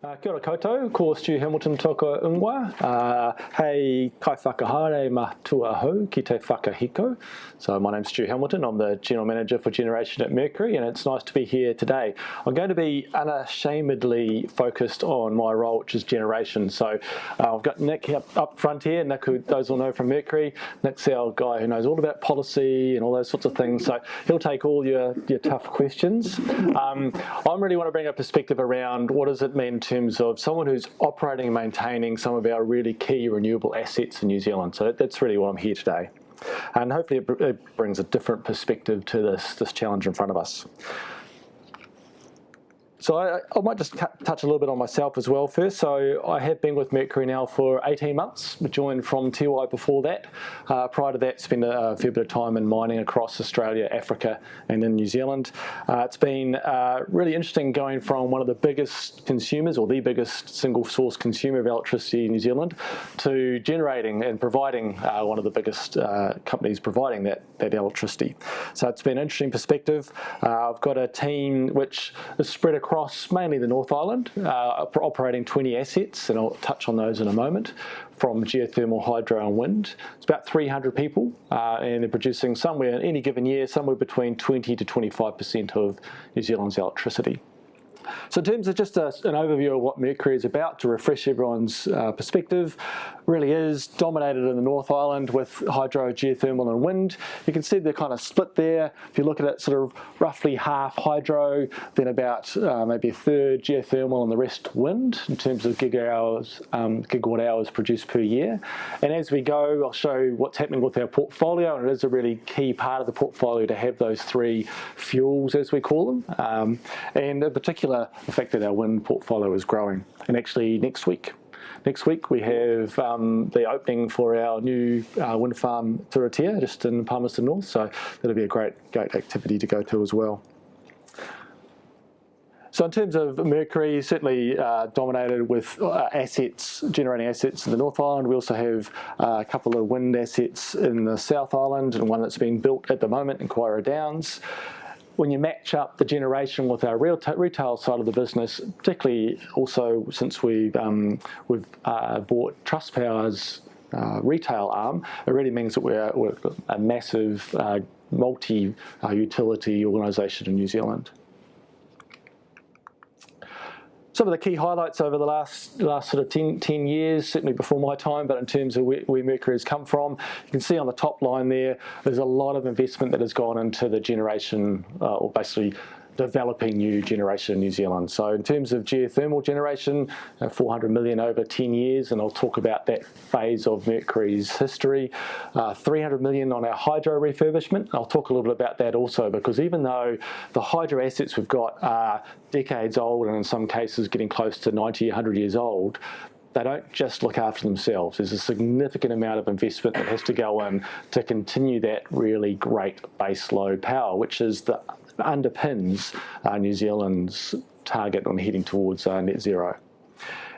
Kia ora koutou, ko Stu Hamilton toka unwa. Hei kai whakahaere matua hou ki te whakahiko. So my name's Stu Hamilton, I'm the General Manager for Generation at Mercury, and it's nice to be here today. I'm going to be unashamedly focused on my role, which is generation. So I've got Nick up front here. Nick, who those will know from Mercury. Nick's our guy who knows all about policy and all those sorts of things. So he'll take all your tough questions. I really want to bring a perspective around what does it mean in terms of someone who's operating and maintaining some of our really key renewable assets in New Zealand. So that's really why I'm here today. And hopefully it brings a different perspective to this challenge in front of us. So I might just touch a little bit on myself as well first. So I have been with Mercury now for 18 months. I joined from Tiwai before that. Prior to that, spent a fair bit of time in mining across Australia, Africa, and in New Zealand. It's been really interesting going from one of the biggest consumers, or the biggest single source consumer of electricity in New Zealand, to generating and providing one of the biggest companies providing that electricity. So it's been an interesting perspective. I've got a team which is spread across mainly the North Island, operating 20 assets, and I'll touch on those in a moment, from geothermal, hydro and wind. It's about 300 people, and they're producing somewhere in any given year, somewhere between 20 to 25% of New Zealand's electricity. So in terms of just an overview of what Mercury is about, to refresh everyone's perspective, really is dominated in the North Island with hydro, geothermal and wind. You can see the kind of split there. If you look at it, sort of roughly half hydro, then about maybe a third geothermal and the rest wind in terms of gigawatt hours produced per year. And as we go, I'll show you what's happening with our portfolio, and it is a really key part of the portfolio to have those three fuels, as we call them, and in particular the fact that our wind portfolio is growing. And actually next week we have the opening for our new wind farm Turatea, just in Palmerston North, so that'll be a great activity to go to as well. So in terms of Mercury, certainly dominated with generating assets in the North Island. We also have a couple of wind assets in the South Island, and one that's being built at the moment in Quaira Downs. When you match up the generation with our retail side of the business, particularly also since we've bought Trustpower's retail arm, it really means that we're a massive multi-utility organisation in New Zealand. Some of the key highlights over the last sort of 10 years, certainly before my time, but in terms of where Mercury has come from, you can see on the top line there's a lot of investment that has gone into the generation, or basically developing new generation in New Zealand. So in terms of geothermal generation, 400 million over 10 years, and I'll talk about that phase of Mercury's history. 300 million on our hydro refurbishment. I'll talk a little bit about that also, because even though the hydro assets we've got are decades old, and in some cases getting close to 90, 100 years old, they don't just look after themselves. There's a significant amount of investment that has to go in to continue that really great base load power, which is underpins New Zealand's target on heading towards net zero.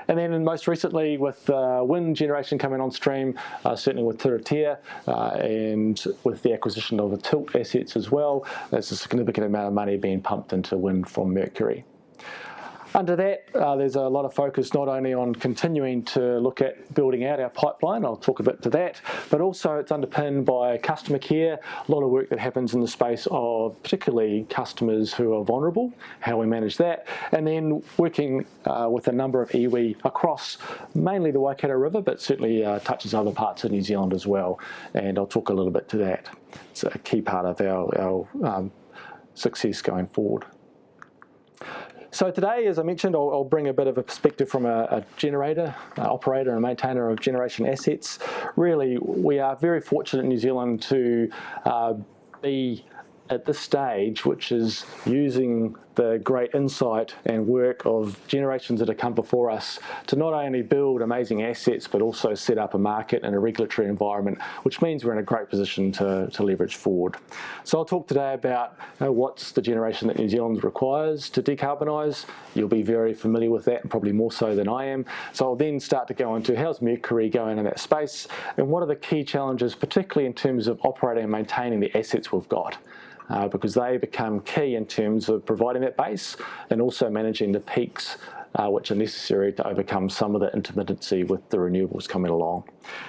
And then most recently with wind generation coming on stream, certainly with Turatea, and with the acquisition of the Tilt assets as well, there's a significant amount of money being pumped into wind from Mercury. Under that, there's a lot of focus not only on continuing to look at building out our pipeline, I'll talk a bit to that, but also it's underpinned by customer care, a lot of work that happens in the space of particularly customers who are vulnerable, how we manage that, and then working with a number of iwi across mainly the Waikato River, but certainly touches other parts of New Zealand as well, and I'll talk a little bit to that. It's a key part of our success going forward. So today, as I mentioned, I'll bring a bit of a perspective from a generator, operator and maintainer of generation assets. Really, we are very fortunate in New Zealand to be at this stage, which is using the great insight and work of generations that have come before us to not only build amazing assets, but also set up a market and a regulatory environment, which means we're in a great position to leverage forward. So I'll talk today about what's the generation that New Zealand requires to decarbonise. You'll be very familiar with that, and probably more so than I am. So I'll then start to go into how's Mercury going in that space, and what are the key challenges, particularly in terms of operating and maintaining the assets we've got. Because they become key in terms of providing that base and also managing the peaks which are necessary to overcome some of the intermittency with the renewables coming along.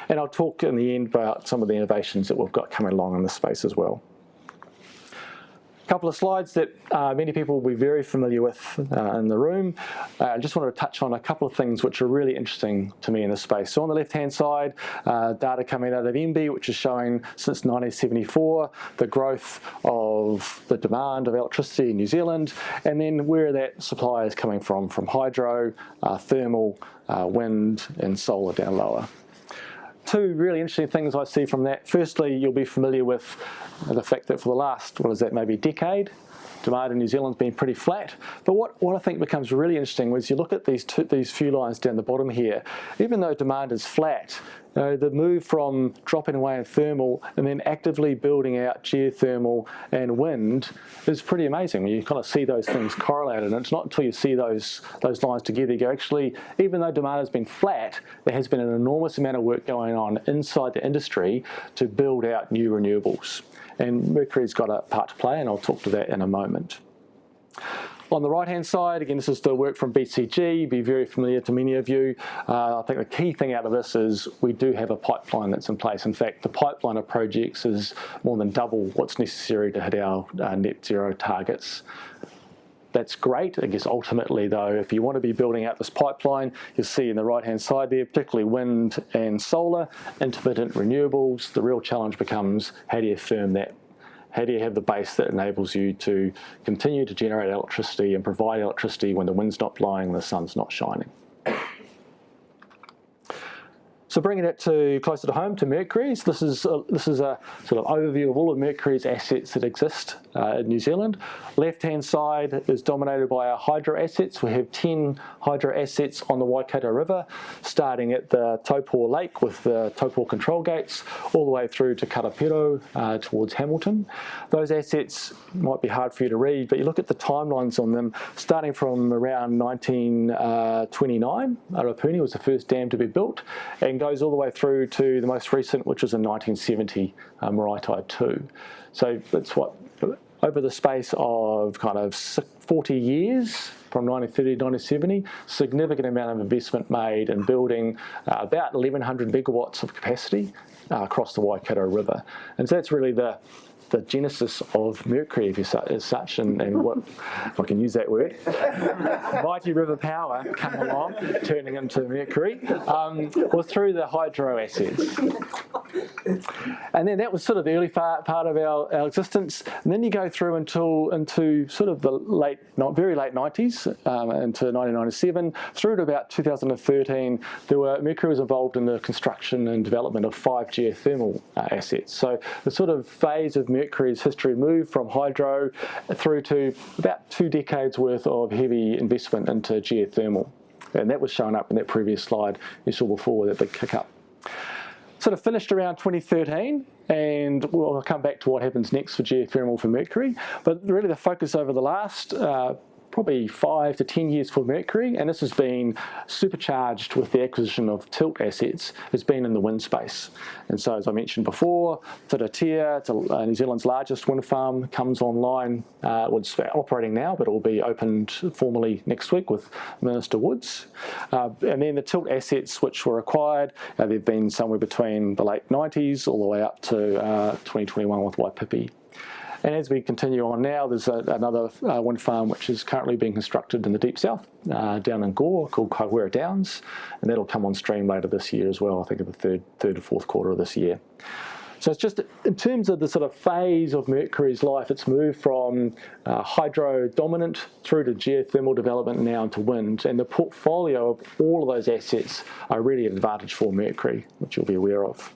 And I'll talk in the end about some of the innovations that we've got coming along in this space as well. A couple of slides that many people will be very familiar with in the room. I just wanted to touch on a couple of things which are really interesting to me in this space. So on the left-hand side, data coming out of MB, which is showing since 1974 the growth of the demand of electricity in New Zealand, and then where that supply is coming from hydro, thermal, wind, and solar down lower. Two really interesting things I see from that. Firstly, you'll be familiar with the fact that for the last, maybe decade, demand in New Zealand's been pretty flat. But what I think becomes really interesting was you look at these few lines down the bottom here. Even though demand is flat, the move from dropping away in thermal and then actively building out geothermal and wind is pretty amazing. You kind of see those things correlated, and it's not until you see those lines together you go, actually, even though demand has been flat, there has been an enormous amount of work going on inside the industry to build out new renewables. And Mercury's got a part to play, and I'll talk to that in a moment. On the right-hand side, again, this is the work from BCG, be very familiar to many of you. I think the key thing out of this is we do have a pipeline that's in place. In fact, the pipeline of projects is more than double what's necessary to hit our net zero targets. That's great. I guess ultimately, though, if you want to be building out this pipeline, you'll see in the right-hand side there, particularly wind and solar, intermittent renewables, the real challenge becomes how do you firm that? How do you have the base that enables you to continue to generate electricity and provide electricity when the wind's not blowing and the sun's not shining? So bringing it to closer to home to Mercury, so this is a sort of overview of all of Mercury's assets that exist in New Zealand. Left-hand side is dominated by our hydro assets. We have 10 hydro assets on the Waikato River, starting at the Taupō Lake with the Taupō control gates, all the way through to Karapiro towards Hamilton. Those assets might be hard for you to read, but you look at the timelines on them, starting from around 1929, Arapuni was the first dam to be built, and goes all the way through to the most recent, which was in 1970, Maraetai 2. So that's what, over the space of kind of 40 years, from 1930 to 1970, significant amount of investment made in building about 1,100 megawatts of capacity across the Waikato River. And so that's really the genesis of Mercury, as such, and what, if I can use that word, mighty river power come along, turning into Mercury, was through the hydro assets. And then that was sort of the early part of our existence. And then you go through into sort of the very late 90s, into 1997, through to about 2013, Mercury was involved in the construction and development of 5 geothermal assets. So the sort of phase of Mercury's history moved from hydro through to about 2 decades worth of heavy investment into geothermal. And that was shown up in that previous slide you saw before, that big kick up. Sort of finished around 2013, and we'll come back to what happens next for geothermal for Mercury. But really the focus over the last probably 5 to 10 years for Mercury, and this has been supercharged with the acquisition of tilt assets, has been in the wind space. And so, as I mentioned before, Tiratea, New Zealand's largest wind farm, comes online. It's operating now, but it will be opened formally next week with Minister Woods. And then the tilt assets which were acquired, they've been somewhere between the late 90s all the way up to 2021 with Waipipi. And as we continue on now, there's another wind farm which is currently being constructed in the deep south, down in Gore, called Kaiwera Downs, and that'll come on stream later this year as well, I think in the third or fourth quarter of this year. So it's just, in terms of the sort of phase of Mercury's life, it's moved from hydro dominant through to geothermal development now into wind, and the portfolio of all of those assets are really an advantage for Mercury, which you'll be aware of.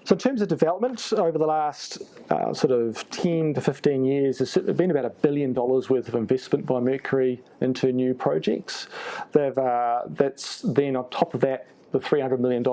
So in terms of development, over the last sort of 10 to 15 years, there's been about $1 billion worth of investment by Mercury into new projects. That's then on top of that, the $300 million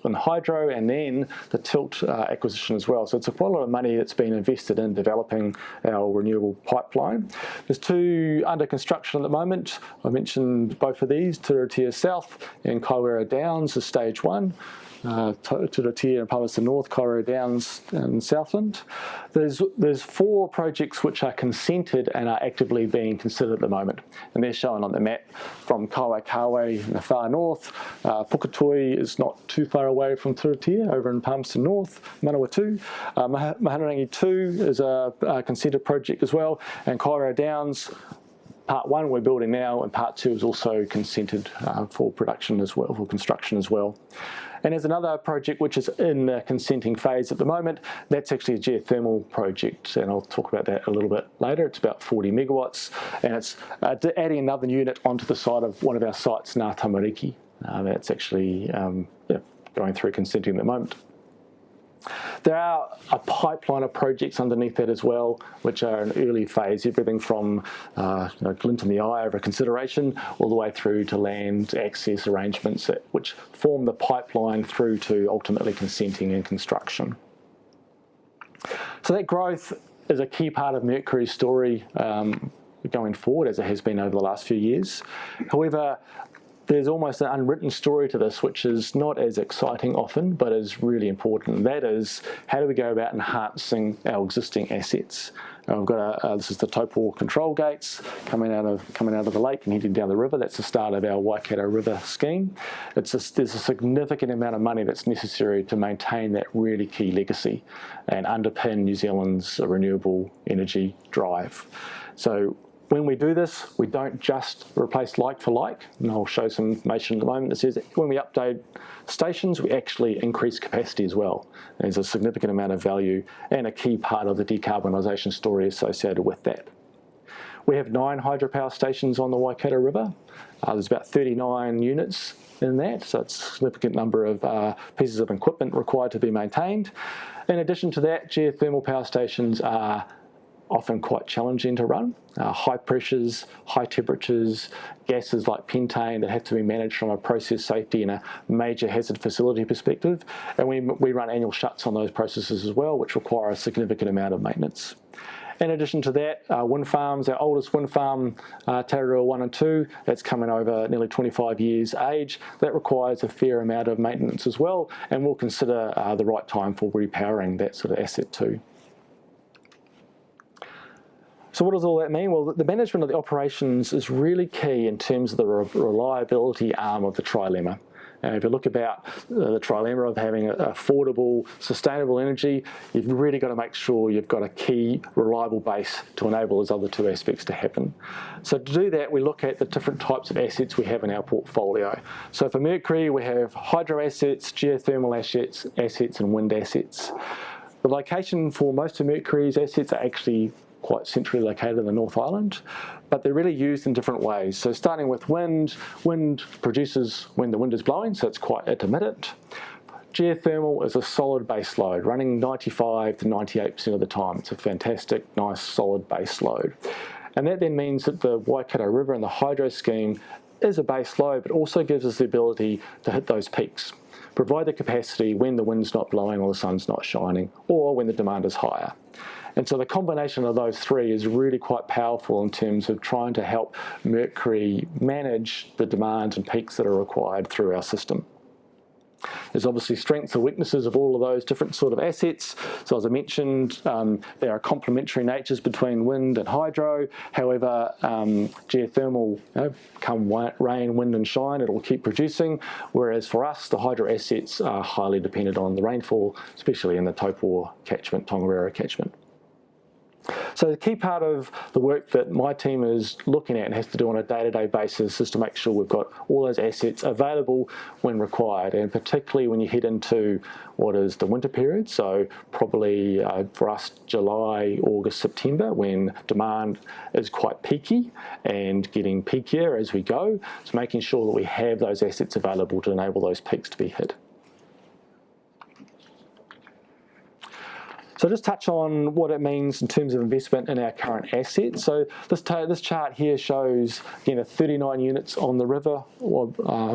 in hydro, and then the tilt acquisition as well. So it's quite a lot of money that's been invested in developing our renewable pipeline. There's 2 under construction at the moment. I mentioned both of these, Tiratea South and Kaiwera Downs is stage 1. Turitea and Palmerston North, Cairo Downs and Southland. There's 4 projects which are consented and are actively being considered at the moment, and they're shown on the map from Kawakawe in the far north. Puketoi is not too far away from Turitea over in Palmerston North, Manawatu. Mahanerangi 2 is a consented project as well, and Cairo Downs, Part 1 we're building now, and Part 2 is also consented for production as well, for construction as well. And there's another project which is in the consenting phase at the moment. That's actually a geothermal project, and I'll talk about that a little bit later. It's about 40 megawatts, and it's adding another unit onto the side of one of our sites, Ngā Tamariki. That's actually going through consenting at the moment. There are a pipeline of projects underneath that as well, which are in early phase, everything from glint in the eye of a consideration all the way through to land access arrangements which form the pipeline through to ultimately consenting and construction. So that growth is a key part of Mercury's story going forward, as it has been over the last few years. However, there's almost an unwritten story to this, which is not as exciting often, but is really important. That is, how do we go about enhancing our existing assets? We've got this is the Taupo control gates coming out of the lake and heading down the river. That's the start of our Waikato River scheme. There's a significant amount of money that's necessary to maintain that really key legacy and underpin New Zealand's renewable energy drive. So when we do this, we don't just replace like for like, and I'll show some information at the moment that says that when we update stations, we actually increase capacity as well. There's a significant amount of value and a key part of the decarbonisation story associated with that. We have 9 hydropower stations on the Waikato River. There's about 39 units in that, so it's a significant number of pieces of equipment required to be maintained. In addition to that, geothermal power stations are often quite challenging to run. High pressures, high temperatures, gases like pentane that have to be managed from a process safety and a major hazard facility perspective. And we run annual shuts on those processes as well, which require a significant amount of maintenance. In addition to that, wind farms, our oldest wind farm, Tararua 1 and 2, that's coming over nearly 25 years age. That requires a fair amount of maintenance as well, and we'll consider the right time for repowering that sort of asset too. So what does all that mean? Well, the management of the operations is really key in terms of the reliability arm of the trilemma. If you look about the trilemma of having affordable, sustainable energy, you've really got to make sure you've got a key, reliable base to enable those other 2 aspects to happen. So to do that, we look at the different types of assets we have in our portfolio. So for Mercury, we have hydro assets, geothermal assets and wind assets. The location for most of Mercury's assets are actually quite centrally located in the North Island, but they're really used in different ways. So starting with wind produces when the wind is blowing, so it's quite intermittent. Geothermal is a solid base load, running 95 to 98% of the time. It's a fantastic, nice, solid base load. And that then means that the Waikato River and the hydro scheme is a base load, but also gives us the ability to hit those peaks, provide the capacity when the wind's not blowing or the sun's not shining, or when the demand is higher. And so the combination of those 3 is really quite powerful in terms of trying to help Mercury manage the demands and peaks that are required through our system. There's obviously strengths and weaknesses of all of those different sort of assets. So as I mentioned, there are complementary natures between wind and hydro. However, geothermal, come rain, wind and shine, it'll keep producing. Whereas for us, the hydro assets are highly dependent on the rainfall, especially in the Taupo catchment, Tongariro catchment. So the key part of the work that my team is looking at and has to do on a day-to-day basis is to make sure we've got all those assets available when required, and particularly when you head into what is the winter period, so probably for us July, August, September, when demand is quite peaky and getting peakier as we go. So making sure that we have those assets available to enable those peaks to be hit. So just touch on what it means in terms of investment in our current assets. So this chart here shows, again, 39 units on the river, or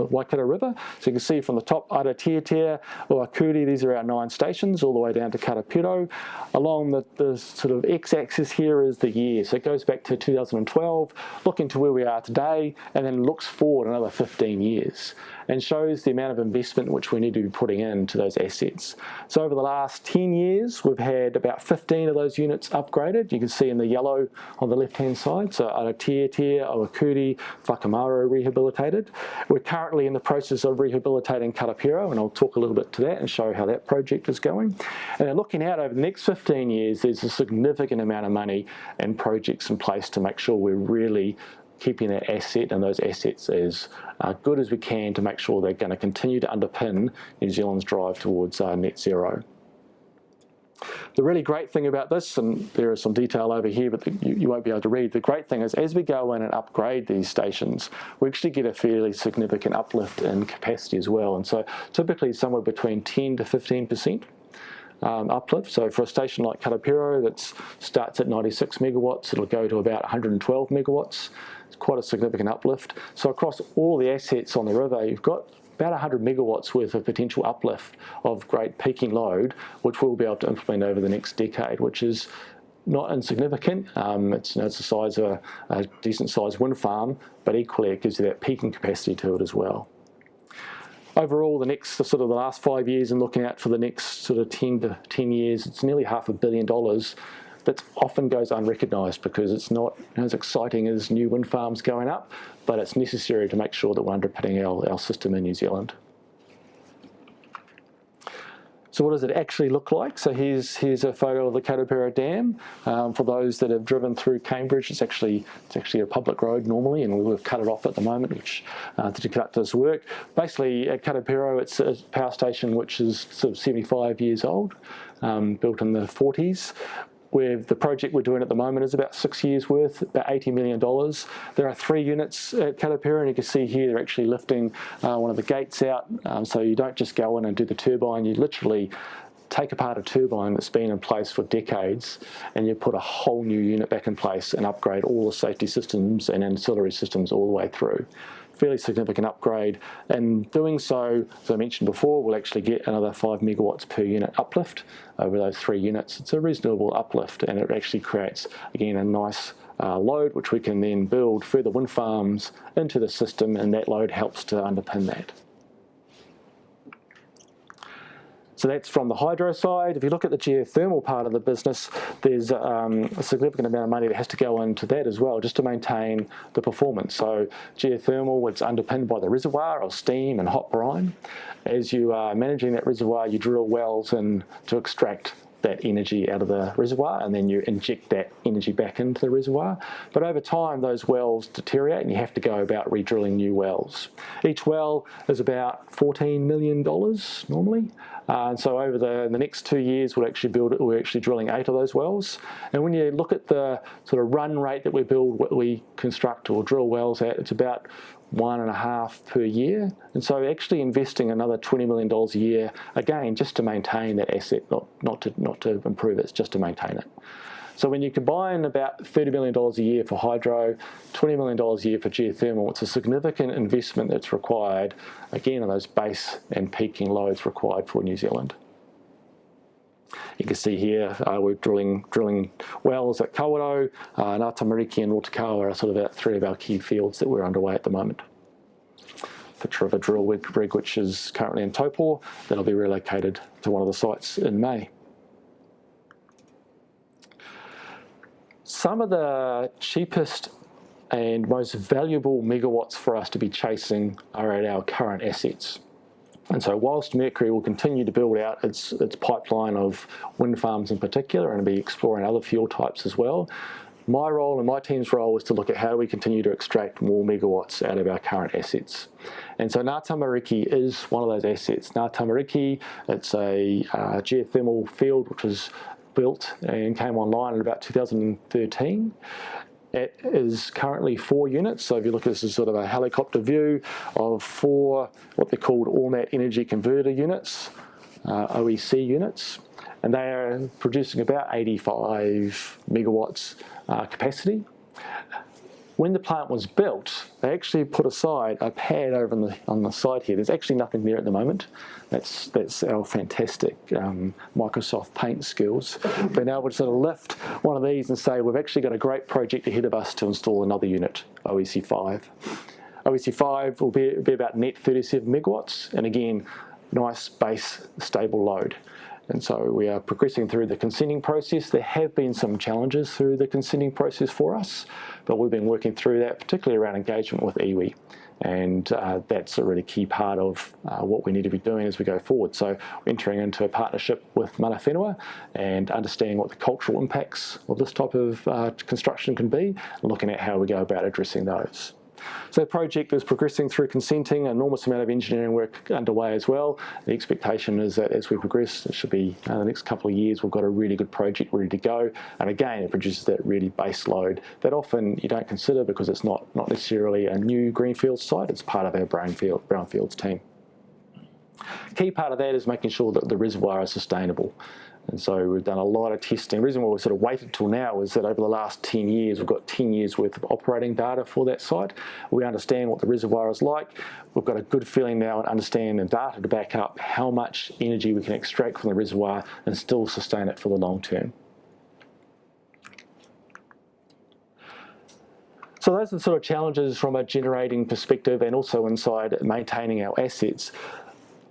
Waikato River. So you can see from the top, Aratiatia, or Akuri, these are our 9 stations, all the way down to Karapiro. Along the sort of x-axis here is the year. So it goes back to 2012, looking to where we are today, and then looks forward another 15 years. and shows the amount of investment which we need to be putting into those assets. So over the last 10 years, we've had about 15 of those units upgraded. You can see in the yellow on the left-hand side, so Aotearoa, Owakuri, Whakamaru rehabilitated. We're currently in the process of rehabilitating Karapiro, and I'll talk a little bit to that and show how that project is going. And then looking out over the next 15 years, there's a significant amount of money and projects in place to make sure we're really keeping that asset and those assets as good as we can to make sure they're going to continue to underpin New Zealand's drive towards net zero. The really great thing about this, and there is some detail over here, but you won't be able to read, the great thing is as we go in and upgrade these stations, we actually get a fairly significant uplift in capacity as well. And so typically somewhere between 10 to 15%. Uplift. So for a station like Karapiro that starts at 96 megawatts, it'll go to about 112 megawatts. It's quite a significant uplift. So across all the assets on the river, you've got about 100 megawatts worth of potential uplift of great peaking load, which we'll be able to implement over the next decade, which is not insignificant. It's the size of a decent sized wind farm, but equally it gives you that peaking capacity to it as well. Overall, the last 5 years and looking out for the next 10 years, it's nearly $500 million that often goes unrecognised because it's not as exciting as new wind farms going up, but it's necessary to make sure that we're underpinning our system in New Zealand. So what does it actually look like? So here's a photo of the Karapiro Dam. For those that have driven through Cambridge, it's actually a public road normally, and we've cut it off at the moment, which to conduct this work. Basically, at Karapiro, it's a power station which is 75 years old, built in the 40s. The project we're doing at the moment is about 6 years worth, about $80 million. There are 3 units at Karapiro, and you can see here they're actually lifting one of the gates out. So you don't just go in and do the turbine, you literally take apart a turbine that's been in place for decades and you put a whole new unit back in place and upgrade all the safety systems and ancillary systems all the way through. Fairly significant upgrade, and doing so, as I mentioned before, we'll actually get another 5 megawatts per unit uplift over those 3 units. It's a reasonable uplift, and it actually creates, again, a nice load which we can then build further wind farms into the system, and that load helps to underpin that. So that's from the hydro side. If you look at the geothermal part of the business, there's a significant amount of money that has to go into that as well, just to maintain the performance. So geothermal, it's underpinned by the reservoir of steam and hot brine. As you are managing that reservoir, you drill wells in to extract that energy out of the reservoir, and then you inject that energy back into the reservoir. But over time, those wells deteriorate, and you have to go about re-drilling new wells. Each well is about $14 million normally. And so over the next 2 years, we're actually drilling 8 of those wells. And when you look at the sort of run rate that we construct or drill wells at, it's about 1.5 per year. And so actually investing another $20 million a year, again, just to maintain that asset, not to improve it, it's just to maintain it. So when you combine about $30 million a year for hydro, $20 million a year for geothermal, it's a significant investment that's required, again, on those base and peaking loads required for New Zealand. You can see here we're drilling wells at Kawerau, Ngātamariki and Rotokawa are sort of 3 of our key fields that we're underway at the moment. Picture of a drill rig which is currently in Taupō, that'll be relocated to one of the sites in May. Some of the cheapest and most valuable megawatts for us to be chasing are at our current assets. And so whilst Mercury will continue to build out its pipeline of wind farms in particular and be exploring other fuel types as well, my role and my team's role is to look at how we continue to extract more megawatts out of our current assets. And so Ngātamariki is one of those assets. Ngātamariki, it's a geothermal field which was built and came online in about 2013. It is currently 4 units. So if you look at this as sort of a helicopter view of 4 what they're called all-mat energy converter units, OEC units, and they are producing about 85 megawatts capacity. When the plant was built, they actually put aside a pad over on the side here. There's actually nothing there at the moment. That's our fantastic Microsoft Paint skills. Being able to sort of lift one of these and say, we've actually got a great project ahead of us to install another unit, OEC5. OEC5 will be about net 37 megawatts, and again, nice base stable load. And so we are progressing through the consenting process. There have been some challenges through the consenting process for us, but we've been working through that, particularly around engagement with iwi. And that's a really key part of what we need to be doing as we go forward. So entering into a partnership with mana whenua and understanding what the cultural impacts of this type of construction can be, and looking at how we go about addressing those. So the project is progressing through consenting, an enormous amount of engineering work underway as well. The expectation is that as we progress, it should be the next couple of years, we've got a really good project ready to go. And again, it produces that really base load that often you don't consider because it's not necessarily a new greenfield site, it's part of our brownfields team. Key part of that is making sure that the reservoir is sustainable. And so we've done a lot of testing. The reason why we've sort of waited till now is that over the last 10 years, we've got 10 years worth of operating data for that site. We understand what the reservoir is like. We've got a good feeling now and understand the data to back up how much energy we can extract from the reservoir and still sustain it for the long term. So those are the sort of challenges from a generating perspective and also inside maintaining our assets.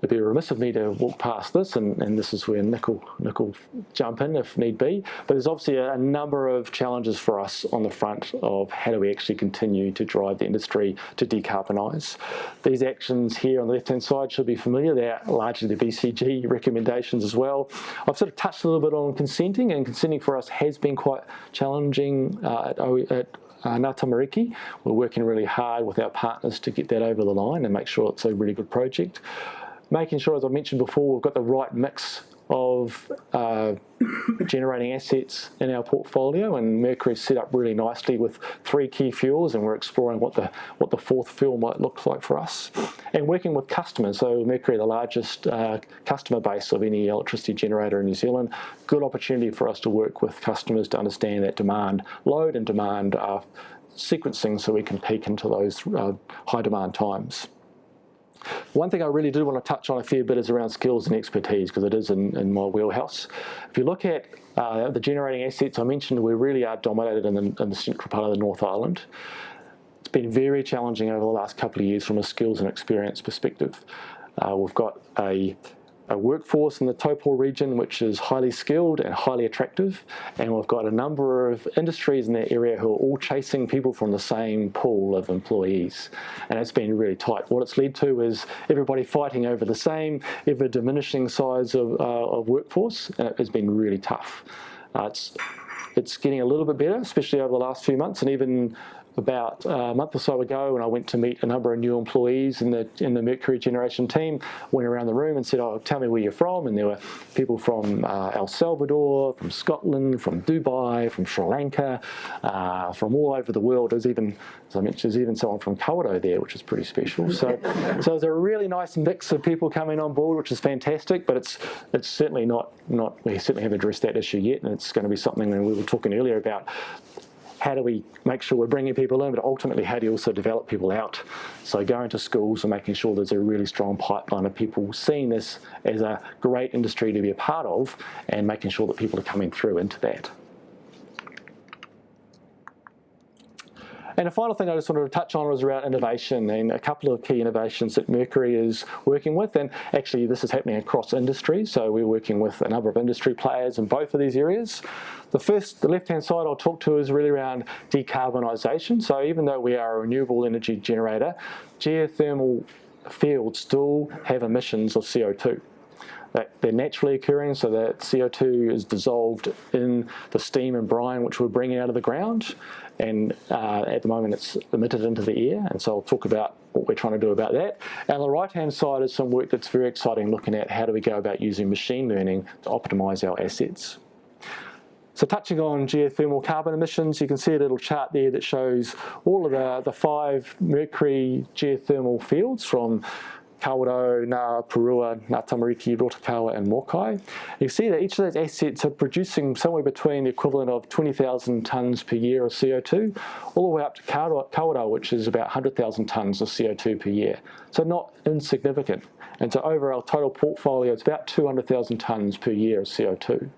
It'd be remiss of me to walk past this, and this is where Nick will jump in if need be. But there's obviously a number of challenges for us on the front of how do we actually continue to drive the industry to decarbonise. These actions here on the left-hand side should be familiar. They're largely the BCG recommendations as well. I've sort of touched a little bit on consenting, and consenting for us has been quite challenging at Ngā Tamariki. We're working really hard with our partners to get that over the line and make sure it's a really good project. Making sure, as I mentioned before, we've got the right mix of generating assets in our portfolio, and Mercury's set up really nicely with 3 key fuels, and we're exploring what the 4th fuel might look like for us. And working with customers, so Mercury, the largest customer base of any electricity generator in New Zealand, good opportunity for us to work with customers to understand that demand load and demand sequencing so we can peak into those high demand times. One thing I really do want to touch on a fair bit is around skills and expertise, because it is in my wheelhouse. If you look at the generating assets I mentioned, we really are dominated in the central part of the North Island. It's been very challenging over the last couple of years from a skills and experience perspective. We've got a workforce in the Taupō region which is highly skilled and highly attractive, and we've got a number of industries in that area who are all chasing people from the same pool of employees, and it's been really tight. What it's led to is everybody fighting over the same ever diminishing size of workforce, and it has been really tough. It's getting a little bit better, especially over the last few months, and even about a month or so ago when I went to meet a number of new employees in the Mercury generation team, went around the room and said, "Oh, tell me where you're from," and there were people from El Salvador, from Scotland, from Dubai, from Sri Lanka, from all over the world. There's even, as I mentioned, there's even someone from Kawerau there, which is pretty special. So there's a really nice mix of people coming on board, which is fantastic, but it's certainly not, we certainly haven't addressed that issue yet, and it's going to be something that we were talking earlier about. How do we make sure we're bringing people in, but ultimately how do you also develop people out? So going to schools and making sure there's a really strong pipeline of people seeing this as a great industry to be a part of, and making sure that people are coming through into that. And the final thing I just wanted to touch on was around innovation, and a couple of key innovations that Mercury is working with, and actually this is happening across industry, so we're working with a number of industry players in both of these areas. The left-hand side I'll talk to is really around decarbonisation. So even though we are a renewable energy generator, geothermal fields still have emissions of CO2. They're naturally occurring, so that CO2 is dissolved in the steam and brine which we're bringing out of the ground, and at the moment it's emitted into the air, and so I'll talk about what we're trying to do about that. And on the right-hand side is some work that's very exciting, looking at how do we go about using machine learning to optimise our assets. So touching on geothermal carbon emissions, you can see a little chart there that shows all of the 5 Mercury geothermal fields from Kawerau, Ngā Purua, Ngā Tamariki, Rotokawa and Mokai. You see that each of those assets are producing somewhere between the equivalent of 20,000 tonnes per year of CO2, all the way up to Kawerau, which is about 100,000 tonnes of CO2 per year. So not insignificant. And so over our total portfolio, it's about 200,000 tonnes per year of CO2.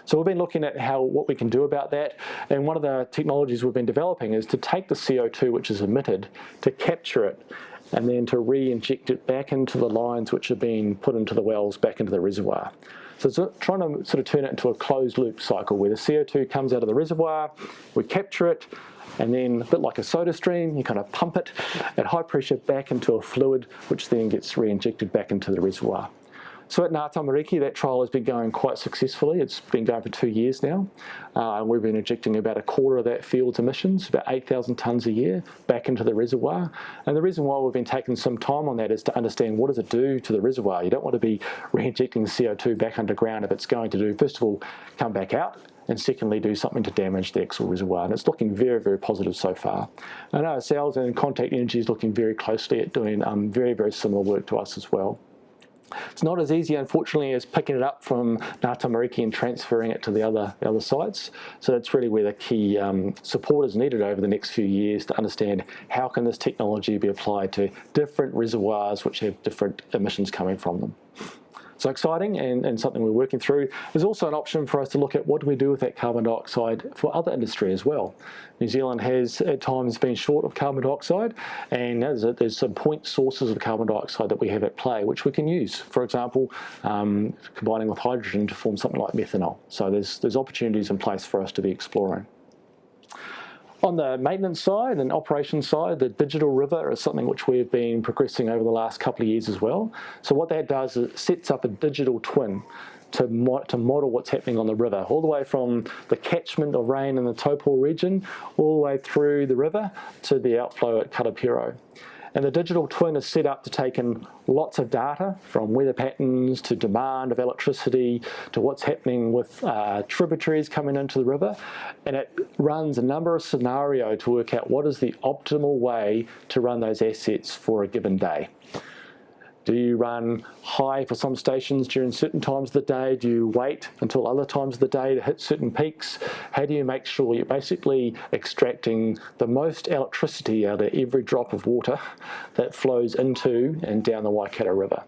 So we've been looking at what we can do about that, and one of the technologies we've been developing is to take the CO2 which is emitted, to capture it, and then to re-inject it back into the lines which are being put into the wells, back into the reservoir. So it's trying to sort of turn it into a closed loop cycle where the CO2 comes out of the reservoir, we capture it, and then a bit like a soda stream, you kind of pump it at high pressure back into a fluid, which then gets re-injected back into the reservoir. So at Ngā Tamariki, that trial has been going quite successfully. It's been going for 2 years now. We've been injecting about a quarter of that field's emissions, about 8,000 tonnes a year, back into the reservoir. And the reason why we've been taking some time on that is to understand what does it do to the reservoir. You don't want to be re-injecting the CO2 back underground if it's going to do, first of all, come back out, and secondly, do something to damage the actual reservoir. And it's looking very, very positive so far. I know ourselves and Contact Energy is looking very closely at doing very, very similar work to us as well. It's not as easy, unfortunately, as picking it up from Ngā Tamariki and transferring it to the other sites. So that's really where the key support is needed over the next few years to understand how can this technology be applied to different reservoirs which have different emissions coming from them. So exciting and something we're working through. There's also an option for us to look at what do we do with that carbon dioxide for other industry as well. New Zealand has at times been short of carbon dioxide, and there's some point sources of carbon dioxide that we have at play which we can use. For example, combining with hydrogen to form something like methanol. So there's opportunities in place for us to be exploring. On the maintenance side and operations side, the digital river is something which we've been progressing over the last couple of years as well. So what that does is it sets up a digital twin to model what's happening on the river, all the way from the catchment of rain in the Taupō region, all the way through the river to the outflow at Karapiro. And the digital twin is set up to take in lots of data from weather patterns to demand of electricity to what's happening with tributaries coming into the river. And it runs a number of scenarios to work out what is the optimal way to run those assets for a given day. Do you run high for some stations during certain times of the day? Do you wait until other times of the day to hit certain peaks? How do you make sure you're basically extracting the most electricity out of every drop of water that flows into and down the Waikato River?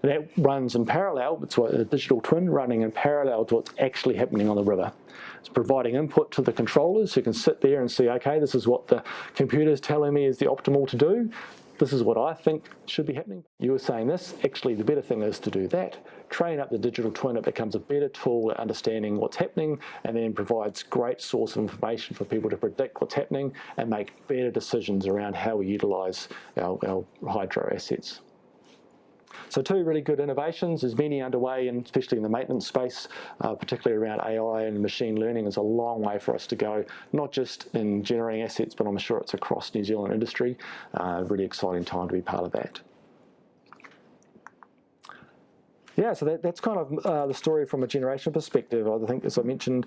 And that runs in parallel, it's a digital twin running in parallel to what's actually happening on the river. It's providing input to the controllers who can sit there and see, okay, this is what the computer's telling me is the optimal to do. This is what I think should be happening. You were saying this, actually the better thing is to do that. Train up the digital twin, it becomes a better tool at understanding what's happening and then provides great source of information for people to predict what's happening and make better decisions around how we utilise our hydro assets. So 2 really good innovations. There's many underway, and especially in the maintenance space, particularly around AI and machine learning. There's a long way for us to go, not just in generating assets, but I'm sure it's across New Zealand industry. Really exciting time to be part of that. Yeah, so that's kind of the story from a generation perspective. I think, as I mentioned,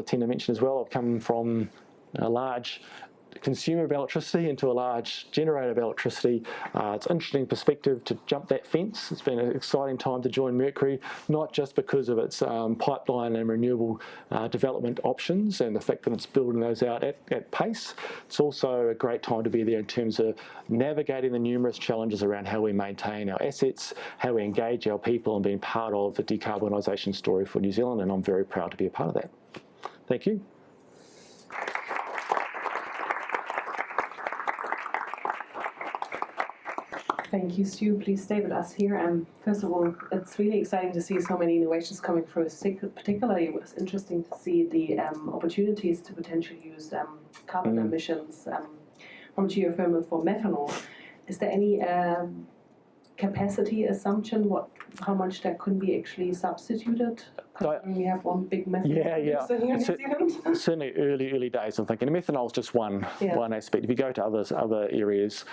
Tina mentioned as well, I've come from a large consumer of electricity into a large generator of electricity. It's an interesting perspective to jump that fence. It's been an exciting time to join Mercury, not just because of its pipeline and renewable development options and the fact that it's building those out at pace. It's also a great time to be there in terms of navigating the numerous challenges around how we maintain our assets, how we engage our people, and being part of the decarbonisation story for New Zealand, and I'm very proud to be a part of that. Thank you. Thank you, Stu. Please stay with us here. First of all, it's really exciting to see so many innovations coming through. Particularly, it was interesting to see the opportunities to potentially use carbon emissions from geothermal for methanol. Is there any capacity assumption how much that could be actually substituted? We have one big methanol producer here in New Zealand. Certainly early days, I'm thinking. Methanol is just one aspect. If you go to other areas,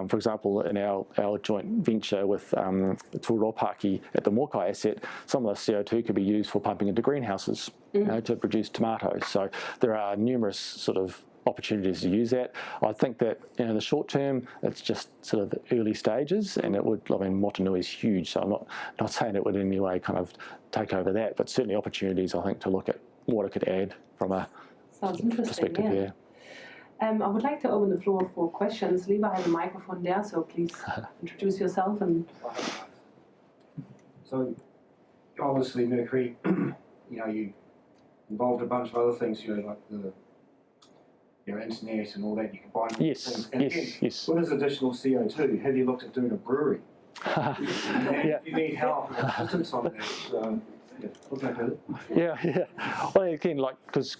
for example, in our joint venture with Tūropaki at the Mokai asset, some of the CO2 could be used for pumping into greenhouses to produce tomatoes. So there are numerous sort of opportunities to use that. I think that in the short term, it's just sort of the early stages, and it would, Motunui is huge, so I'm not saying it would in any way kind of take over that, but certainly opportunities, I think, to look at what it could add from a perspective. I would like to open the floor for questions. Levi has a microphone there, so please introduce yourself. And So, obviously, Mercury, you involved a bunch of other things, like the internet and all that. You combine things. And yes. With this additional CO2, have you looked at doing a brewery? Yeah. If you need help and assistance on that, look at it. Yeah. Well, again, because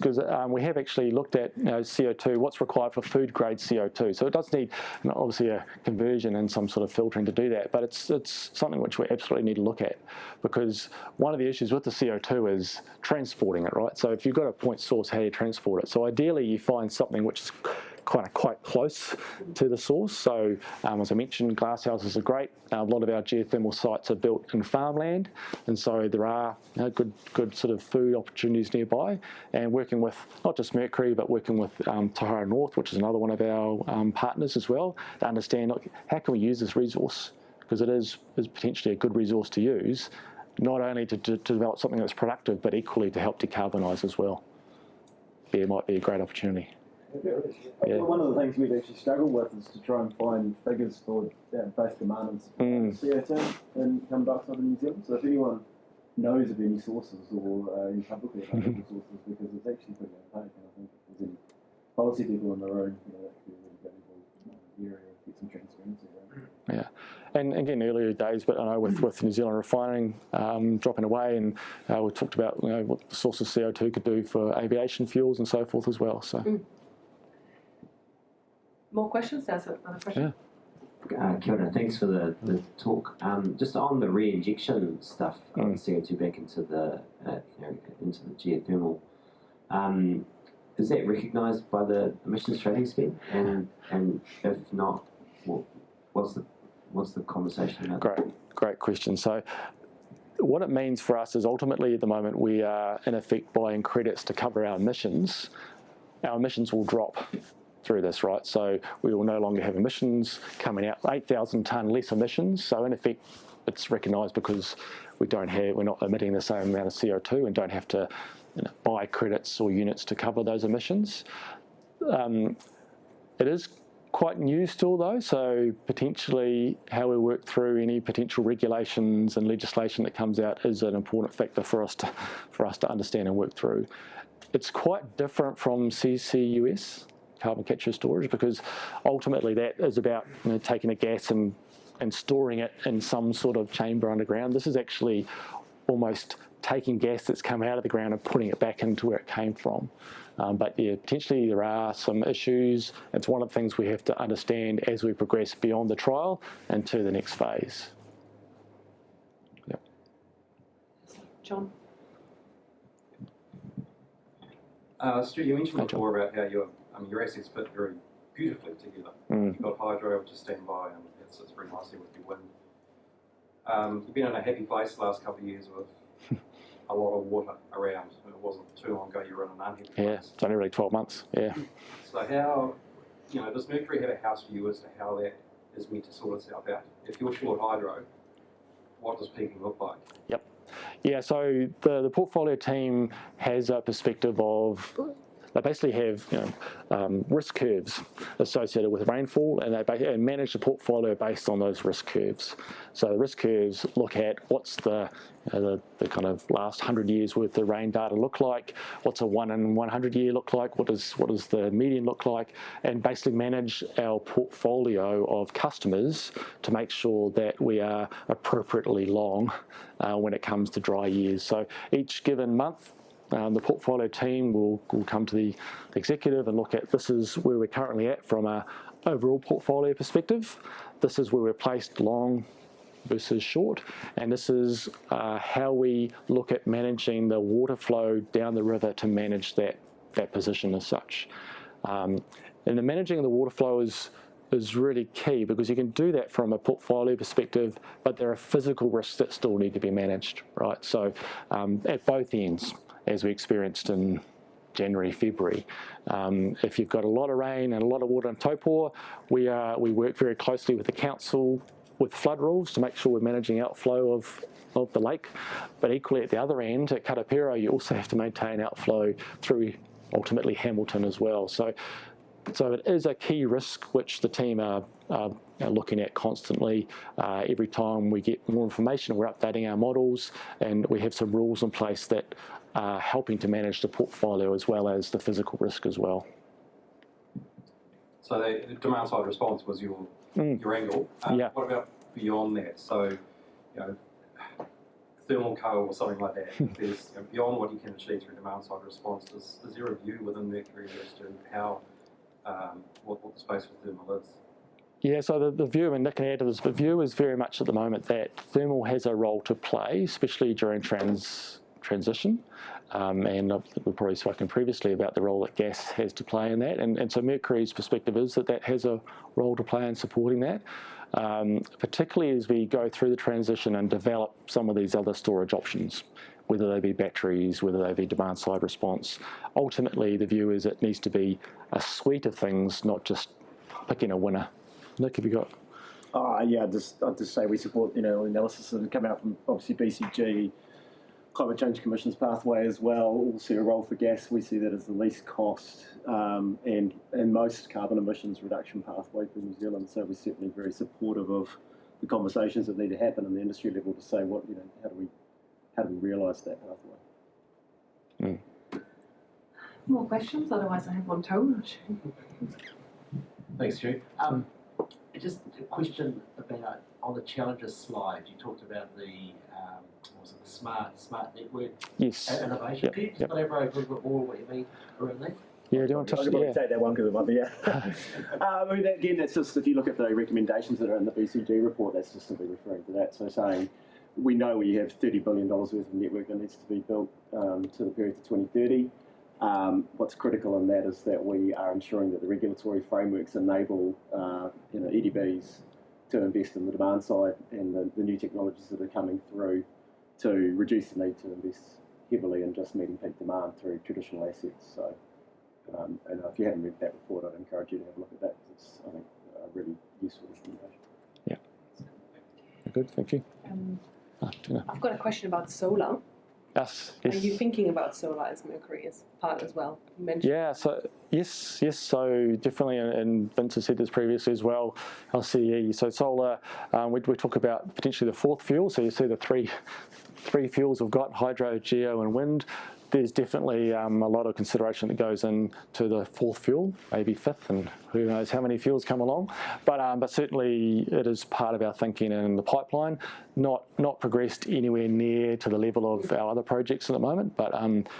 we have actually looked at CO2, what's required for food grade CO2. So it does need obviously a conversion and some sort of filtering to do that, but it's something which we absolutely need to look at, because one of the issues with the CO2 is transporting it, right? So if you've got a point source, how do you transport it? So ideally you find something which is quite close to the source. So as I mentioned, glass houses are great. A lot of our geothermal sites are built in farmland, and so there are good sort of food opportunities nearby. And working with not just Mercury, but working with Tahara North, which is another one of our partners as well, to understand how can we use this resource, because it is potentially a good resource to use, not only to develop something that's productive, but equally to help decarbonise as well. It might be a great opportunity. Yeah. One of the things we've actually struggled with is to try and find figures for base demand and CO2 and carbon dioxide in New Zealand. So if anyone knows of any sources or any publicly available sources, because it's actually pretty opaque, and I think if there's any policy people in the room, that could be a really valuable area to get some transparency around. Yeah, and again, earlier days, but I know with New Zealand refining dropping away, and we talked about what the source of CO2 could do for aviation fuels and so forth as well. So. More questions? There's another question. Yeah. Kia ora, thanks for the talk. Just on the re-injection stuff of CO2 back into the geothermal, is that recognised by the emissions trading scheme? And if not, what's the conversation about? Great question. So what it means for us is ultimately at the moment we are in effect buying credits to cover our emissions. Our emissions will drop through this, right? So we will no longer have emissions coming out, 8,000 tonne less emissions. So in effect, it's recognised because we're not emitting the same amount of CO2 and don't have to buy credits or units to cover those emissions. It is quite new still though, so potentially how we work through any potential regulations and legislation that comes out is an important factor for us to understand and work through. It's quite different from CCUS, carbon capture storage, because ultimately that is about taking a gas and storing it in some sort of chamber underground. This is actually almost taking gas that's come out of the ground and putting it back into where it came from. But yeah, potentially there are some issues. It's one of the things we have to understand as we progress beyond the trial and to the next phase. Yep. John? Stu, you mentioned before about how your assets fit very beautifully together. You've got hydro, which is standby, and it sits very nicely with your wind. You've been in a happy place the last couple of years with a lot of water around. It wasn't too long ago you were in an unhappy place. Yeah, it's only really 12 months, yeah. So how, does Mercury have a house view as to how that is meant to sort itself out? If you're short hydro, what does peaking look like? Yep. Yeah, so the portfolio team has a perspective of, they basically have risk curves associated with rainfall, and they manage the portfolio based on those risk curves. So the risk curves look at what's the kind of last 100 years worth of rain data look like, what's a 1 in 100 year look like, what does the median look like, and basically manage our portfolio of customers to make sure that we are appropriately long when it comes to dry years. So each given month, the portfolio team will come to the executive and look at, this is where we're currently at from an overall portfolio perspective. This is where we're placed long versus short, and this is how we look at managing the water flow down the river to manage that position as such. And the managing of the water flow is really key, because you can do that from a portfolio perspective, but there are physical risks that still need to be managed, right? So at both ends, as we experienced in January, February. If you've got a lot of rain and a lot of water in Taupō, we work very closely with the council with flood rules to make sure we're managing outflow of the lake. But equally at the other end, at Karapiro, you also have to maintain outflow through ultimately Hamilton as well. So it is a key risk which the team are looking at constantly. Every time we get more information, we're updating our models, and we have some rules in place that are helping to manage the portfolio as well as the physical risk as well. So the demand side response was your angle. Yeah. What about beyond that? So, you know, thermal coal or something like that. There's beyond what you can achieve through demand side response. Is there a view within Mercury as to how what the space for thermal is? Yeah, so the view, and Nick can add to this, the view is very much at the moment that thermal has a role to play, especially during transition. And we've probably spoken previously about the role that gas has to play in that. And so Mercury's perspective is that has a role to play in supporting that, particularly as we go through the transition and develop some of these other storage options, whether they be batteries, whether they be demand side response. Ultimately, the view is it needs to be a suite of things, not just picking a winner. Nick, have you got? Yeah, I'd just say we support analysis that have come out from obviously BCG, Climate Change Commission's pathway as well. All see a role for gas. We see that as the least cost and most carbon emissions reduction pathway for New Zealand. So we're certainly very supportive of the conversations that need to happen on the industry level to say how do we realise that pathway. More questions? Otherwise, I have one tone. Thanks, Stu. Just a question about on the challenges slide. You talked about the the smart network innovation. Yep. Can you just elaborate a little bit more what you mean around that? Yeah, do you want to touch? I'll take that one because it might be. I mean, again, that's just if you look at the recommendations that are in the BCG report, that's just simply referring to that. So saying we know we have $30 billion worth of network that needs to be built to the period to 2030. What's critical in that is that we are ensuring that the regulatory frameworks enable EDBs to invest in the demand side and the new technologies that are coming through to reduce the need to invest heavily in just meeting peak demand through traditional assets. So, and if you haven't read that report, I'd encourage you to have a look at that because it's, I think, a really useful recommendation. Yeah. Good, thank you. I've got a question about solar. Yes. Are you thinking about solar as Mercury as part as well? You mentioned. Yeah, so yes, so definitely, and Vince has said this previously as well, LCE. So solar, we talk about potentially the fourth fuel. So you see the three fuels we've got: hydro, geo, and wind. There's definitely a lot of consideration that goes into the fourth fuel, maybe fifth, and who knows how many fuels come along. But certainly it is part of our thinking in the pipeline. Not progressed anywhere near to the level of our other projects at the moment, but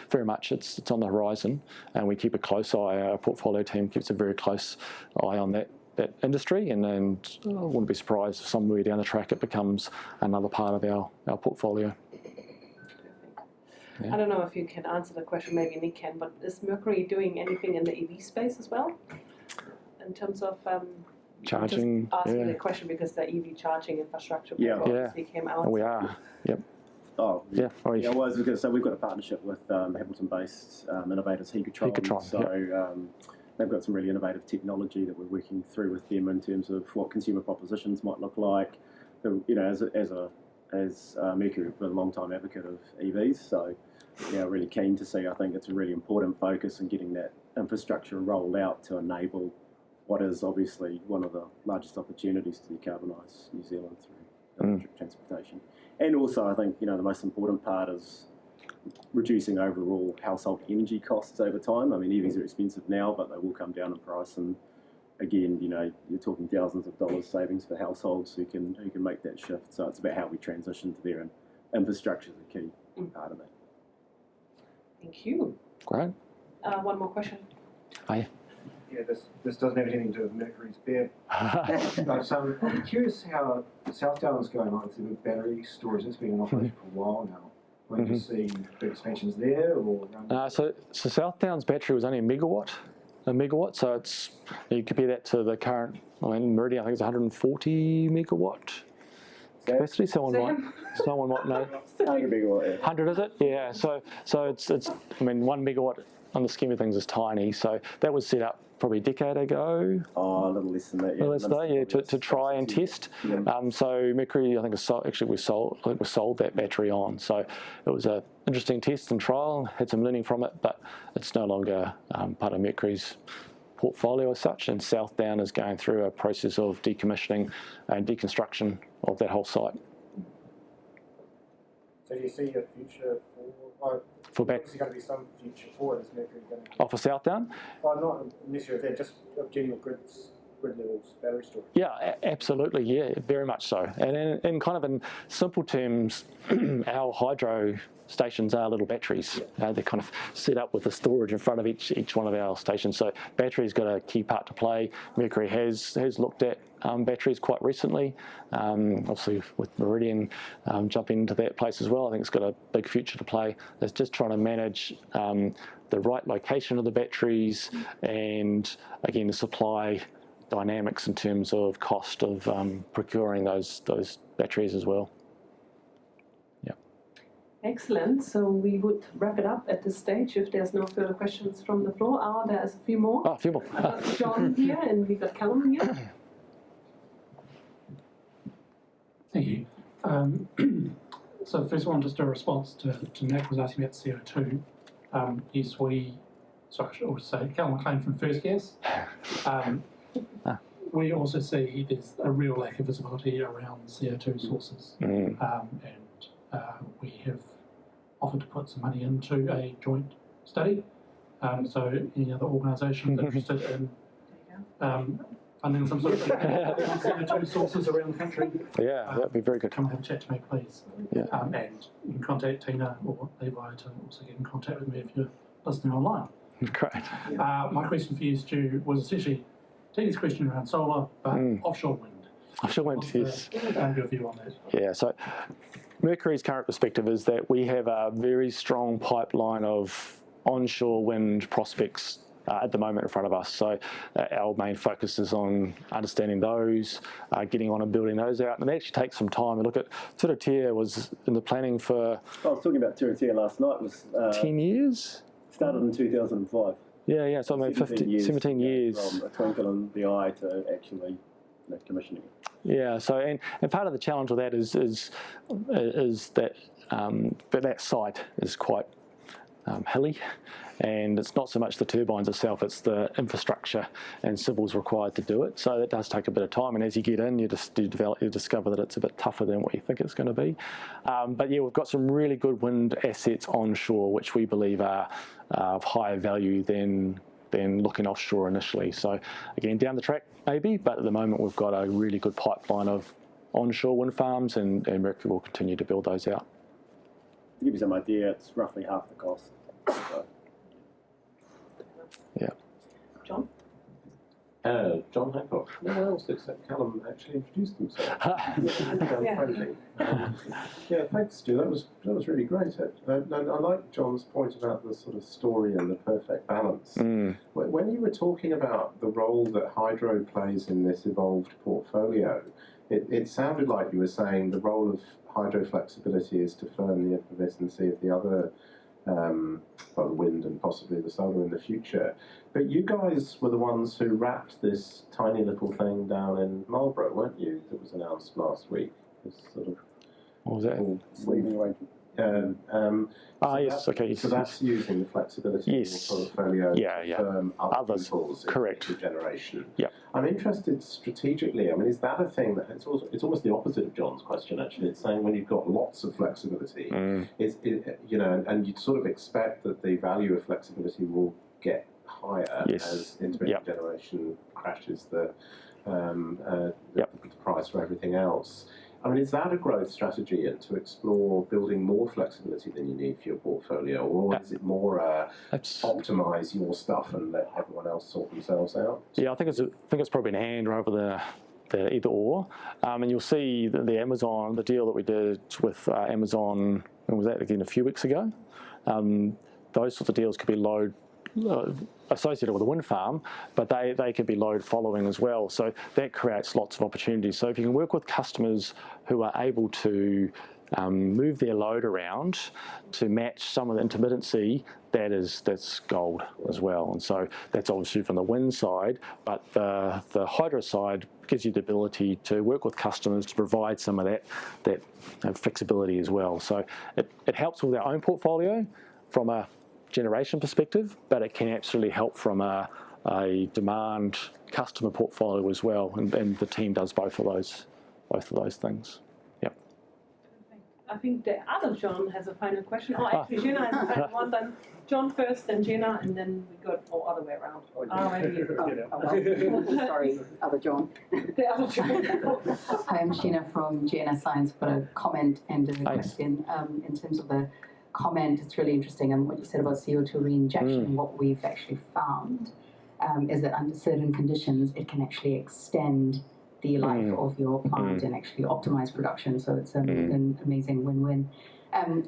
very much it's on the horizon, and we keep a close eye. Our portfolio team keeps a very close eye on that industry, and I wouldn't be surprised if somewhere down the track it becomes another part of our portfolio. Yeah. I don't know if you can answer the question, maybe Nick can, but is Mercury doing anything in the EV space as well? In terms of charging? Just asking the question because the EV charging infrastructure obviously came out. We are, yep. Oh, yeah. Yeah, I was going to say we've got a partnership with Hamilton-based innovators, Hecatron. So they've got some really innovative technology that we're working through with them in terms of what consumer propositions might look like. As Mercury, we've been a long-time advocate of EVs, so really keen to see. I think it's a really important focus in getting that infrastructure rolled out to enable what is obviously one of the largest opportunities to decarbonise New Zealand through electric transportation. And also, I think the most important part is reducing overall household energy costs over time. I mean, EVs are expensive now, but they will come down in price. And again, you're talking thousands of dollars savings for households who can make that shift. So it's about how we transition to there, and infrastructure is a key part of that. Thank you. Great. One more question. Hi. Yeah, this doesn't have anything to do with Mercury's beer. So I'm curious how South Downs is going on with the battery storage. It's been in operation for a while now. When do you see big expansions there? Or so South Downs battery was only a megawatt, so it's, you compare that to the current, Meridian, I think it's 140 megawatt capacity. Someone might know. 100 megawatt. 100 is it? Yeah. So it's 1 megawatt on the scheme of things is tiny. So that was set up probably a decade ago. Oh, a little less than that. A little less than that, to try and test. Yeah. So Mercury, I think we sold that battery on. So it was an interesting test and trial. Had some learning from it, but it's no longer part of Mercury's portfolio as such, and Southdown is going through a process of decommissioning and deconstruction of that whole site. So do you see a future For back, obviously going to be some future for it, is Mercury going to? oh, for Southdown? Not unless you're there, just of general grid level battery storage. Yeah, absolutely, yeah, very much so. And in kind of in simple terms, our hydro stations are little batteries. They're kind of set up with the storage in front of each one of our stations. So batteries got a key part to play. Mercury has looked at batteries quite recently. Obviously with Meridian jumping into that place as well, I think it's got a big future to play. It's just trying to manage the right location of the batteries and, again, the supply dynamics in terms of cost of procuring those batteries as well. Yeah. Excellent. So we would wrap it up at this stage if there's no further questions from the floor. There's a few more. Oh, a few more. I've got John here and we've got Callum here. Thank you. So the first one, just a response to Nick was asking about CO2. Yes, sorry, I should also say, Callum McLean from First Gas. We also see there's a real lack of visibility around CO2 sources, and we have offered to put some money into a joint study. So any other organisations interested in funding some sort of CO2 sources around the country? Yeah, that'd be very good. Come and have a chat to me, please. Yeah. And you can contact Tina or Levi to also get in contact with me if you're listening online. Great. My question for you, Stu, was essentially Tina's question around solar, but offshore wind. Offshore wind, yes. Your view on that? Yeah, so Mercury's current perspective is that we have a very strong pipeline of onshore wind prospects at the moment in front of us. So our main focus is on understanding those, getting on and building those out. And it actually takes some time. Look at Turitea was in the planning for... I was talking about Turitea last night. It was 10 years? Started in 2005. Yeah, so I mean 17 years. From a twinkle in the eye to actually commissioning it. Yeah, so and part of the challenge with that is that but that site is quite hilly, and it's not so much the turbines itself, it's the infrastructure and civils required to do it. So that does take a bit of time, and as you get in, you discover that it's a bit tougher than what you think it's going to be. But yeah, we've got some really good wind assets onshore, which we believe are of higher value than looking offshore initially. So again, down the track maybe, but at the moment we've got a really good pipeline of onshore wind farms, and Mercury will continue to build those out. To give you some idea, it's roughly half the cost. So. Yeah. John? John Hancock. No one else except Callum actually introduced himself. Yeah, thanks, Stu. That was really great. And I like John's point about the sort of story and the perfect balance. When you were talking about the role that hydro plays in this evolved portfolio, it sounded like you were saying the role of hydro flexibility is to firm the effervescency of the other, the wind and possibly the solar in the future. But you guys were the ones who wrapped this tiny little thing down in Marlborough, weren't you? That was announced last week. This sort of what was that? Sleeping arrangement. Yes, okay. So that's using the flexibility in the portfolio to firm up people's generation. Yeah. I'm interested strategically. I mean, is that a thing that it's almost the opposite of John's question? Actually, it's saying when you've got lots of flexibility, and you'd sort of expect that the value of flexibility will get higher as intermittent generation crashes the price for everything else. I mean, is that a growth strategy, and to explore building more flexibility than you need for your portfolio, or is it more optimise your stuff and let everyone else sort themselves out? Yeah, I think it's probably an and rather than either or. And you'll see the Amazon, the deal that we did with Amazon, when was that again, a few weeks ago? Those sorts of deals could be load associated with a wind farm, but they can be load following as well. So that creates lots of opportunities. So if you can work with customers who are able to move their load around to match some of the intermittency, that's gold as well. And so that's obviously from the wind side, but the hydro side gives you the ability to work with customers to provide some of that flexibility as well. So it helps with our own portfolio from a generation perspective, but it can absolutely help from a a demand customer portfolio as well, and the team does both of those things. Yep. I think the other John has a final question. Oh, actually, Jenna has a final one. Then John first, then Jenna, and then we got other way around. Sorry, other John. The other John. Hi, I'm Sheena from GNS Science. Got a comment and a question. In terms of the comment, it's really interesting. And what you said about CO2 reinjection, what we've actually found is that under certain conditions, it can actually extend the life of your plant and actually optimize production. So it's an amazing win-win.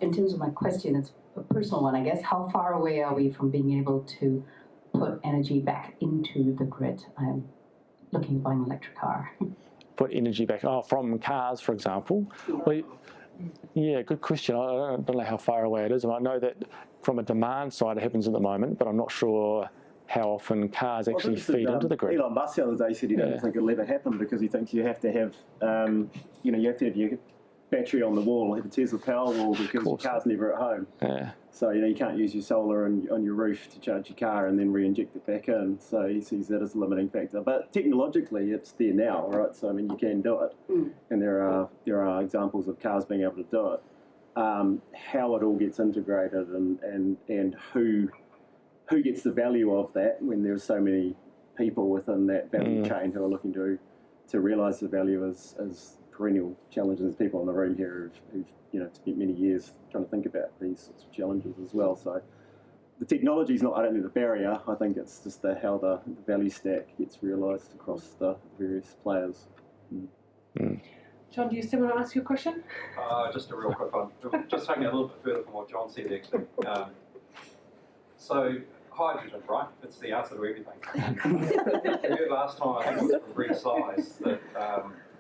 In terms of my question, it's a personal one, I guess. How far away are we from being able to put energy back into the grid? I'm looking at buying an electric car. Put energy back, from cars, for example. Well, yeah, good question. I don't know how far away it is. I know that from a demand side it happens at the moment, but I'm not sure how often cars actually feed into the grid. Elon Musk the other day said he doesn't think it'll ever happen because he thinks you have to have, you have to have your battery on the wall, have a Tesla Power wall because your car's never at home. Yeah. So, you can't use your solar on your roof to charge your car and then re-inject it back in. So he sees that as a limiting factor. But technologically, it's there now, right? So, you can do it. And there are examples of cars being able to do it. How it all gets integrated and who gets the value of that when there's so many people within that value chain who are looking to realise the value is perennial challenges. There's people in the room here who've spent many years trying to think about these sorts of challenges as well. So the technology is not, I don't think, the barrier. I think it's just how the value stack gets realised across the various players. John, do you still want to ask your question? Just a real quick one. Just taking it a little bit further from what John said, actually. So hydrogen, right? It's the answer to everything. We heard last time, I think it was from Greg Size, that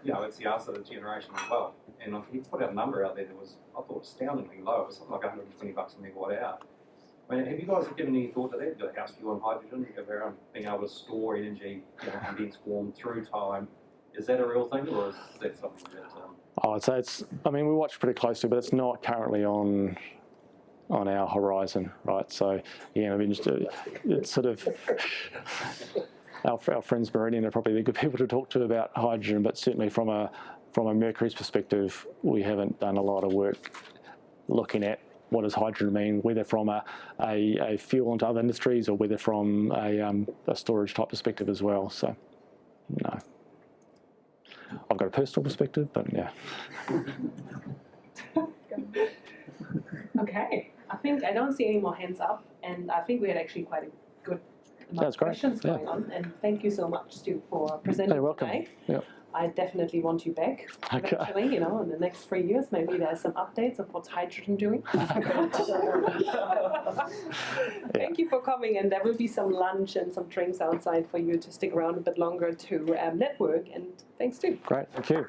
it's the answer to generation as well. And he put out a number out there that was, I thought, astoundingly low. It was something like $120 a megawatt hour. I mean, have you guys given any thought to that? Your house fuel on hydrogen, around being able to store energy, condensed form through time. Is that a real thing, or is that something that? I'd say we watch pretty closely, but it's not currently on our horizon, right? So, it's sort of our friends Meridian are probably the good people to talk to about hydrogen, but certainly from a Mercury's perspective, we haven't done a lot of work looking at what does hydrogen mean, whether from a fuel into other industries or whether from a storage type perspective as well. So, no. I've got a personal perspective, but yeah. Okay, I think I don't see any more hands up, and I think we had actually quite a good amount of questions going on. And thank you so much, Stu, for presenting today. Yep. I definitely want you back eventually, in the next 3 years. Maybe there's some updates of what's hydrogen doing. Thank you for coming, and there will be some lunch and some drinks outside for you to stick around a bit longer to network. And thanks, Stu. Great, thank you.